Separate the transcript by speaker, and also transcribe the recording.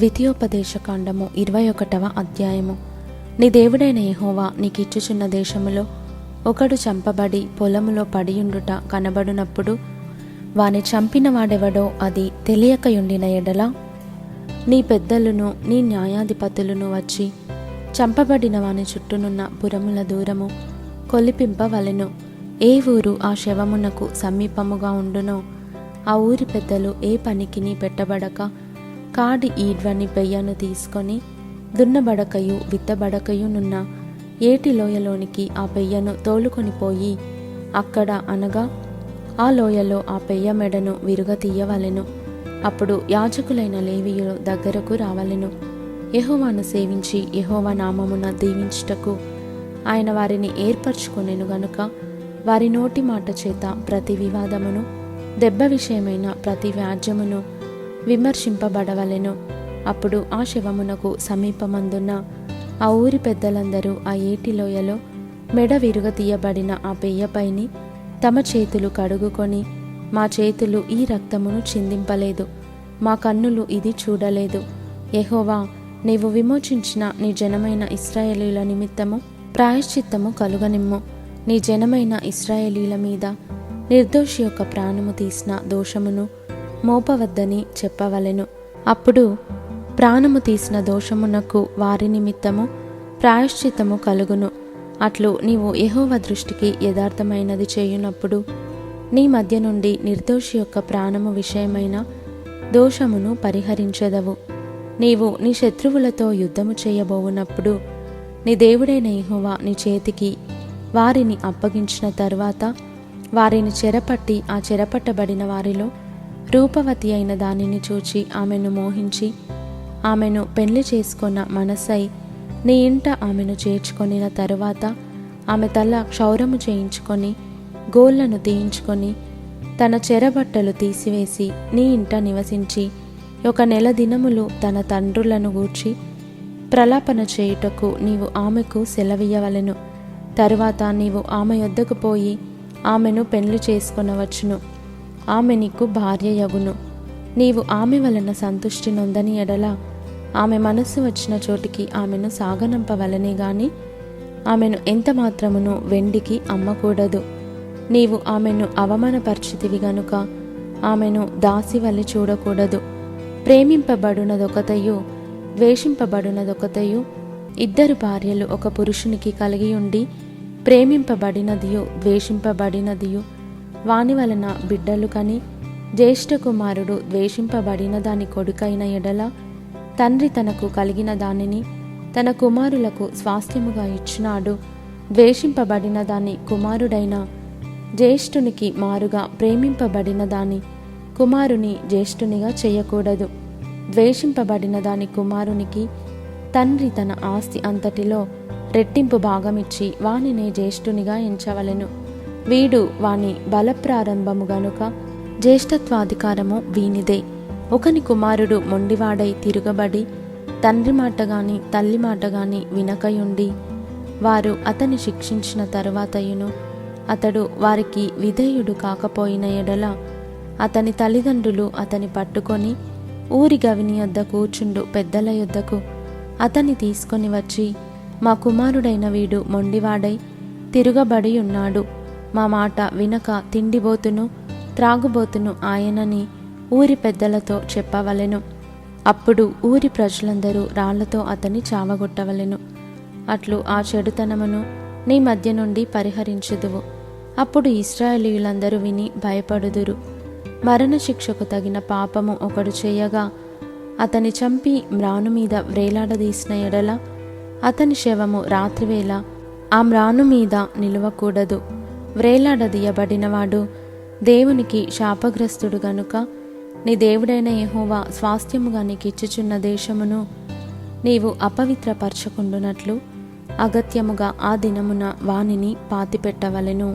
Speaker 1: ద్వితీయోపదేశకాండము 21వ అధ్యాయము. నీ దేవుడైన యెహోవా నీకిచ్చుచున్న దేశములో ఒకడు చంపబడి పొలములో పడియుండుట కనబడునప్పుడు వాని చంపిన వాడెవడో అది తెలియకయుండిన ఎడల నీ పెద్దలును నీ న్యాయాధిపతులను వచ్చి చంపబడిన వాని చుట్టూనున్న పురముల దూరము కొలిపింపవలెను. ఏ ఊరు ఆ శవమునకు సమీపముగా ఉండునో ఆ ఊరి పెద్దలు ఏ పనికిని పెట్టబడక కాడి ఈడ్వని పెయ్యను తీసుకొని దున్నబడకయు విత్తబడకయునున్న ఏటి లోయలోనికి ఆ పెయ్యను తోలుకొని పోయి అక్కడ అనగా ఆ లోయలో ఆ పెయ్య మెడను విరుగతీయవలెను. అప్పుడు యాజకులైన లేవీయులు దగ్గరకు రావలెను. యెహోవాను సేవించి యెహోవా నామమున దీవించుటకు ఆయన వారిని ఏర్పరచుకొనెను గనుక వారి నోటి మాట చేత ప్రతి వివాదమును దెబ్బ విషయమైన ప్రతి వ్యాజ్యమును విమర్శింపబడవలెను. అప్పుడు ఆ శవమునకు సమీపమందున్న ఆ ఊరి పెద్దలందరూ ఆ ఏటి లోయలో మెడ విరుగతీయబడిన ఆ పెయ్యపైని తమ చేతులు కడుగుకొని, మా చేతులు ఈ రక్తమును చిందింపలేదు, మా కన్నులు ఇది చూడలేదు. యెహోవా, నీవు విమోచించిన నీ జనమైన ఇశ్రాయేలీయుల నిమిత్తము ప్రాయశ్చిత్తము కలుగనిమ్ము. నీ జనమైన ఇశ్రాయేలీయుల మీద నిర్దోషి యొక్క ప్రాణము తీసిన దోషమును మోపవద్దని చెప్పవలెను. అప్పుడు ప్రాణము తీసిన దోషమునకు వారి నిమిత్తము ప్రాయశ్చిత్తము కలుగును. అట్లు నీవు యెహోవా దృష్టికి యథార్థమైనది చేయునప్పుడు నీ మధ్య నుండి నిర్దోషి యొక్క ప్రాణము విషయమైన దోషమును పరిహరించెదవు. నీవు నీ శత్రువులతో యుద్ధము చేయబోవునప్పుడు నీ దేవుడైన యెహోవా నీ చేతికి వారిని అప్పగించిన తరువాత వారిని చెరపట్టి ఆ చెరపట్టబడిన వారిలో రూపవతి అయిన దానిని చూచి ఆమెను మోహించి ఆమెను పెళ్లి చేసుకొన్న మనస్సై నీ ఇంట ఆమెను చేర్చుకొనిన తరువాత ఆమె తల క్షౌరము చేయించుకొని గోళ్లను తీయించుకొని తన చెరబట్టలు తీసివేసి నీ ఇంట నివసించి 1 నెల దినములు తన తండ్రులను గూర్చి ప్రలాపన చేయుటకు నీవు ఆమెకు సెలవియ్యవలెను. తరువాత నీవు ఆమె యొద్దకు పోయి ఆమెను పెళ్లి చేసుకొనవచ్చును. ఆమె నీకు భార్యయగును. నీవు ఆమె వలన సంతుష్టి నొందని ఎడల ఆమె మనస్సు వచ్చిన చోటికి ఆమెను సాగనంపవలనే గాని ఆమెను ఎంత మాత్రమును వెండికి అమ్మకూడదు. నీవు ఆమెను అవమానపరిచితివి గనుక ఆమెను దాసి వలె చూడకూడదు. ప్రేమింపబడునదొకతయు ద్వేషింపబడునదొకతయు 2 భార్యలు ఒక పురుషునికి కలిగి ఉండి ప్రేమింపబడినదియు ద్వేషింపబడినదియు వాని వలన బిడ్డలు కని జ్యేష్ఠ కుమారుడు ద్వేషింపబడిన దాని కొడుకైన ఎడల తండ్రి తనకు కలిగిన దానిని తన కుమారులకు స్వాస్థ్యముగా ఇచ్చినాడు. ద్వేషింపబడిన దాని కుమారుడైన జ్యేష్ఠునికి మారుగా ప్రేమింపబడిన దాని కుమారుని జ్యేష్ఠునిగా చేయకూడదు. ద్వేషింపబడిన దాని కుమారునికి తండ్రి తన ఆస్తి అంతటిలో రెట్టింపు భాగమిచ్చి వానినే జ్యేష్ఠునిగా ఎంచవలెను. వీడు వాని బలప్రారంభము గనుక జ్యేష్ఠత్వాధికారము వీనిదే. ఒకని కుమారుడు మొండివాడై తిరుగబడి తండ్రి మాట గాని తల్లి మాట గాని వినకయుండి వారు అతని శిక్షించిన తరువాతయును అతడు వారికి విధేయుడు కాకపోయిన ఎడల అతని తల్లిదండ్రులు అతని పట్టుకొని ఊరి గవిని యొద్ద కూర్చుండు పెద్దల యొద్దకు అతన్ని తీసుకొని వచ్చి, మా కుమారుడైన వీడు మొండివాడై తిరుగబడి ఉన్నాడు, మా మాట వినక తిండిబోతును త్రాగుబోతును ఆయనని ఊరి పెద్దలతో చెప్పవలెను. అప్పుడు ఊరి ప్రజలందరూ రాళ్లతో అతన్ని చావగొట్టవలెను. అట్లు ఆ చెడుతనమును నీ మధ్య నుండి పరిహరించుదువు. అప్పుడు ఇశ్రాయేలీయులందరూ విని భయపడుదురు. మరణశిక్షకు తగిన పాపము ఒకడు చేయగా అతని చంపి మ్రాను మీద వ్రేలాడదీసిన ఎడల అతని శవము రాత్రివేళ ఆ మ్రాను మీద నిలువకూడదు. వ్రేలాడదీయబడినవాడు దేవునికి శాపగ్రస్తుడు గనుక నీ దేవుడైన యెహోవా స్వాస్థ్యముగా నీకిచ్చుచున్న దేశమును నీవు అపవిత్రపరచకుండునట్లు అగత్యముగా ఆ దినమున వానిని పాతిపెట్టవలెను.